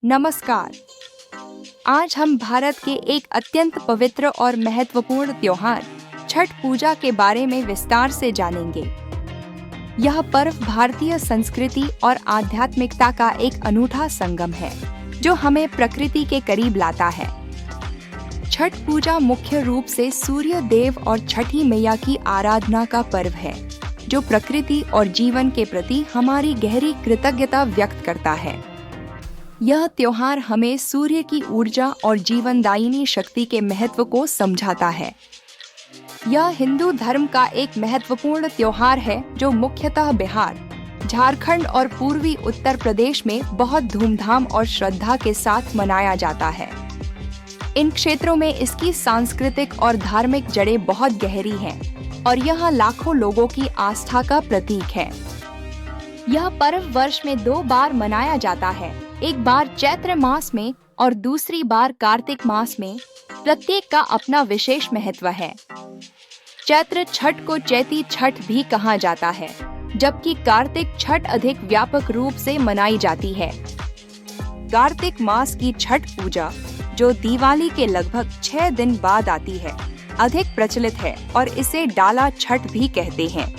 नमस्कार। आज हम भारत के एक अत्यंत पवित्र और महत्वपूर्ण त्योहार छठ पूजा के बारे में विस्तार से जानेंगे। यह पर्व भारतीय संस्कृति और आध्यात्मिकता का एक अनूठा संगम है, जो हमें प्रकृति के करीब लाता है। छठ पूजा मुख्य रूप से सूर्य देव और छठी मैया की आराधना का पर्व है, जो प्रकृति और जीवन के प्रति हमारी गहरी कृतज्ञता व्यक्त करता है। यह त्योहार हमें सूर्य की ऊर्जा और जीवनदायिनी शक्ति के महत्व को समझाता है। यह हिंदू धर्म का एक महत्वपूर्ण त्योहार है, जो मुख्यतः बिहार, झारखंड और पूर्वी उत्तर प्रदेश में बहुत धूमधाम और श्रद्धा के साथ मनाया जाता है। इन क्षेत्रों में इसकी सांस्कृतिक और धार्मिक जड़ें बहुत गहरी हैं और यह लाखों लोगों की आस्था का प्रतीक है। यह पर्व वर्ष में 2 बार मनाया जाता है, एक बार चैत्र मास में और दूसरी बार कार्तिक मास में। प्रत्येक का अपना विशेष महत्व है। चैत्र छठ को चैती छठ भी कहा जाता है, जबकि कार्तिक छठ अधिक व्यापक रूप से मनाई जाती है। कार्तिक मास की छठ पूजा, जो दिवाली के लगभग 6 दिन बाद आती है, अधिक प्रचलित है और इसे डाला छठ भी कहते हैं।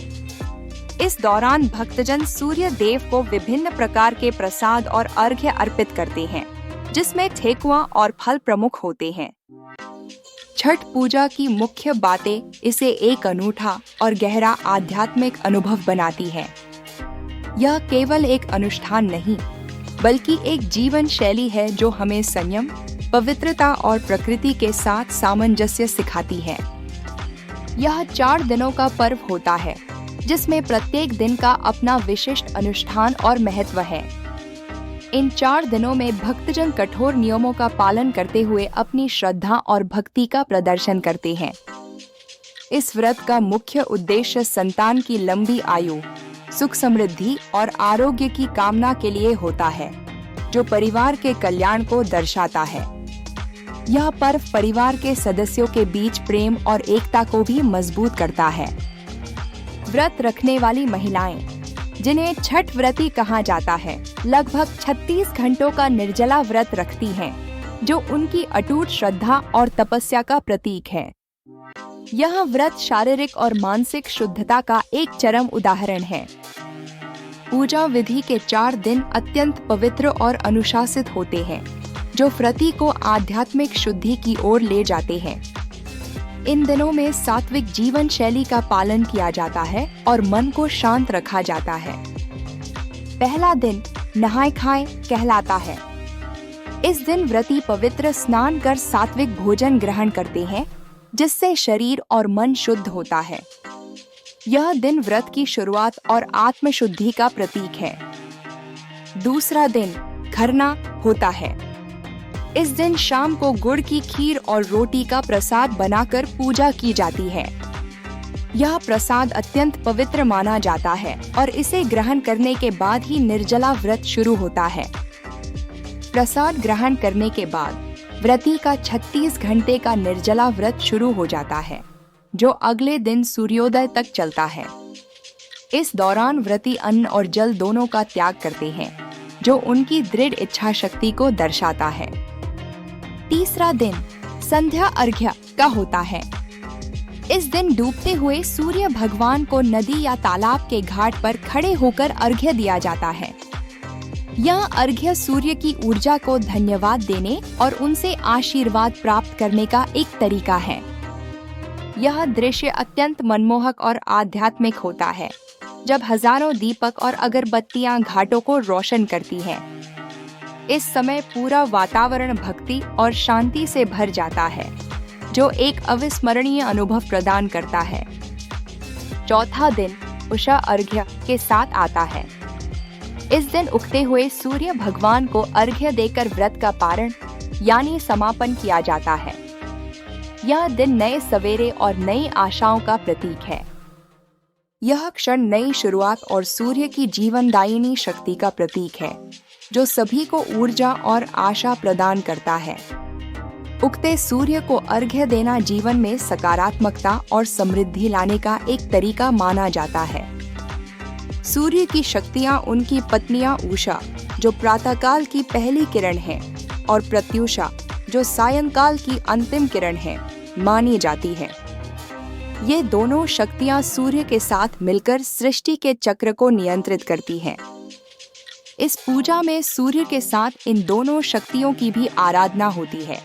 इस दौरान भक्तजन सूर्य देव को विभिन्न प्रकार के प्रसाद और अर्घ्य अर्पित करते हैं, जिसमें ठेकुआ और फल प्रमुख होते हैं। छठ पूजा की मुख्य बातें इसे एक अनूठा और गहरा आध्यात्मिक अनुभव बनाती हैं। यह केवल एक अनुष्ठान नहीं, बल्कि एक जीवन शैली है जो हमें संयम, पवित्रता और प्रकृति के साथ सामंजस्य सिखाती है। यह 4 दिनों का पर्व होता है, जिसमें प्रत्येक दिन का अपना विशिष्ट अनुष्ठान और महत्व है। इन 4 दिनों में भक्तजन कठोर नियमों का पालन करते हुए अपनी श्रद्धा और भक्ति का प्रदर्शन करते हैं। इस व्रत का मुख्य उद्देश्य संतान की लंबी आयु, सुख समृद्धि और आरोग्य की कामना के लिए होता है, जो परिवार के कल्याण को दर्शाता है। यह पर्व परिवार के सदस्यों के बीच प्रेम और एकता को भी मजबूत करता है। व्रत रखने वाली महिलाएं, जिन्हें छठ व्रती कहा जाता है, लगभग 36 घंटों का निर्जला व्रत रखती हैं, जो उनकी अटूट श्रद्धा और तपस्या का प्रतीक है। यह व्रत शारीरिक और मानसिक शुद्धता का एक चरम उदाहरण है। पूजा विधि के 4 दिन अत्यंत पवित्र और अनुशासित होते हैं, जो व्रती को आध्यात्मिक शुद्धि की ओर ले जाते हैं। इन दिनों में सात्विक जीवन शैली का पालन किया जाता है और मन को शांत रखा जाता है। पहला दिन नहाय खाए कहलाता है। इस दिन व्रती पवित्र स्नान कर सात्विक भोजन ग्रहण करते हैं, जिससे शरीर और मन शुद्ध होता है। यह दिन व्रत की शुरुआत और आत्मशुद्धि का प्रतीक है। दूसरा दिन खरना होता है। इस दिन शाम को गुड़ की खीर और रोटी का प्रसाद बनाकर पूजा की जाती है। यह प्रसाद अत्यंत पवित्र माना जाता है और इसे ग्रहण करने के बाद ही निर्जला व्रत शुरू होता है। प्रसाद ग्रहण करने के बाद व्रती का 36 घंटे का निर्जला व्रत शुरू हो जाता है, जो अगले दिन सूर्योदय तक चलता है। इस दौरान व्रती अन्न और जल दोनों का त्याग करते हैं, जो उनकी दृढ़ इच्छा शक्ति को दर्शाता है। तीसरा दिन संध्या अर्घ्य का होता है। इस दिन डूबते हुए सूर्य भगवान को नदी या तालाब के घाट पर खड़े होकर अर्घ्य दिया जाता है। यह अर्घ्य सूर्य की ऊर्जा को धन्यवाद देने और उनसे आशीर्वाद प्राप्त करने का एक तरीका है। यह दृश्य अत्यंत मनमोहक और आध्यात्मिक होता है, जब हजारों दीपक और अगरबत्तियां घाटों को रोशन करती हैं। इस समय पूरा वातावरण भक्ति और शांति से भर जाता है, जो एक अविस्मरणीय अनुभव प्रदान करता है। चौथा दिन उषा अर्घ्य के साथ आता है। इस दिन उगते हुए सूर्य भगवान को अर्घ्य देकर व्रत का पारण यानी समापन किया जाता है। यह दिन नए सवेरे और नई आशाओं का प्रतीक है। यह क्षण नई शुरुआत और सूर्य की जीवनदायिनी शक्ति का प्रतीक है, जो सभी को ऊर्जा और आशा प्रदान करता है। उगते सूर्य को अर्घ्य देना जीवन में सकारात्मकता और समृद्धि लाने का एक तरीका माना जाता है। सूर्य की शक्तियां उनकी पत्नियां उषा, जो प्रातःकाल की पहली किरण है, और प्रत्यूषा जो सायंकाल की अंतिम किरण है, मानी जाती है। ये दोनों शक्तियां सूर्य के साथ मिलकर सृष्टि के चक्र को नियंत्रित करती हैं। इस पूजा में सूर्य के साथ इन दोनों शक्तियों की भी आराधना होती है,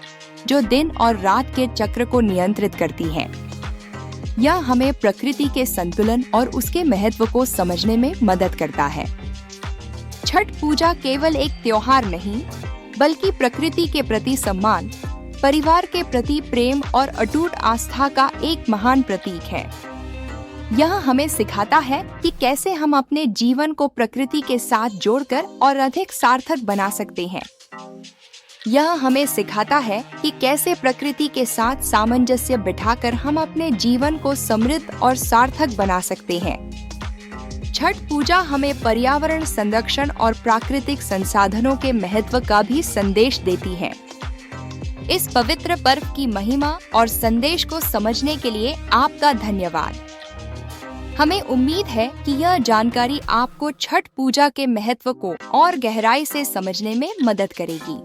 जो दिन और रात के चक्र को नियंत्रित करती हैं। यह हमें प्रकृति के संतुलन और उसके महत्व को समझने में मदद करता है। छठ पूजा केवल एक त्योहार नहीं, बल्कि प्रकृति के प्रति सम्मान, परिवार के प्रति प्रेम और अटूट आस्था का एक महान प्रतीक है। यह हमें सिखाता है कि कैसे हम अपने जीवन को प्रकृति के साथ जोड़कर और अधिक सार्थक बना सकते हैं। यह हमें सिखाता है कि कैसे प्रकृति के साथ सामंजस्य बिठाकर हम अपने जीवन को समृद्ध और सार्थक बना सकते हैं। छठ पूजा हमें पर्यावरण संरक्षण और प्राकृतिक संसाधनों के महत्व का भी संदेश देती है। इस पवित्र पर्व की महिमा और संदेश को समझने के लिए आपका धन्यवाद। हमें उम्मीद है कि यह जानकारी आपको छठ पूजा के महत्व को और गहराई से समझने में मदद करेगी।